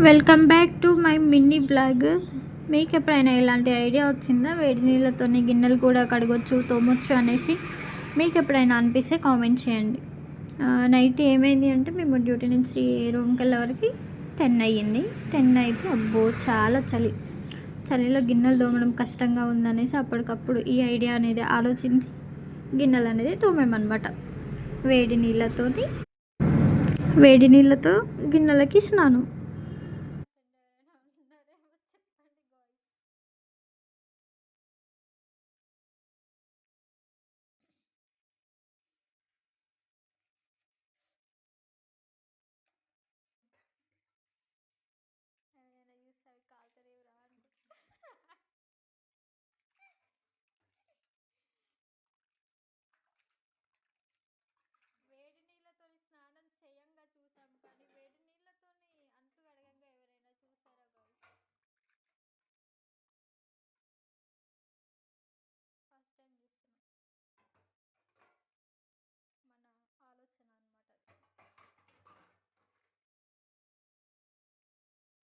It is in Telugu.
Welcome back to my mini blog. మీకు ఎప్పుడైనా ఇలాంటి ఐడియా వచ్చిందా? వేడి నీళ్ళతోని గిన్నెలు కూడా కడగొచ్చు, తోమొచ్చు అనేసి మీకు ఎప్పుడైనా అనిపిస్తే కామెంట్ చేయండి. నైట్ ఏమైంది అంటే మేము డ్యూటీ నుంచి రూమ్కి వెళ్ళే వరకు 10 అయ్యింది. 10 అయితే అబ్బో చాలా చలిలో గిన్నెలు తోమడం కష్టంగా ఉందనేసి అప్పటికప్పుడు ఈ ఐడియా అనేది ఆలోచించి గిన్నెలు అనేది తోమేమన్నమాట. వేడి నీళ్ళతో గిన్నెలకి స్నానం.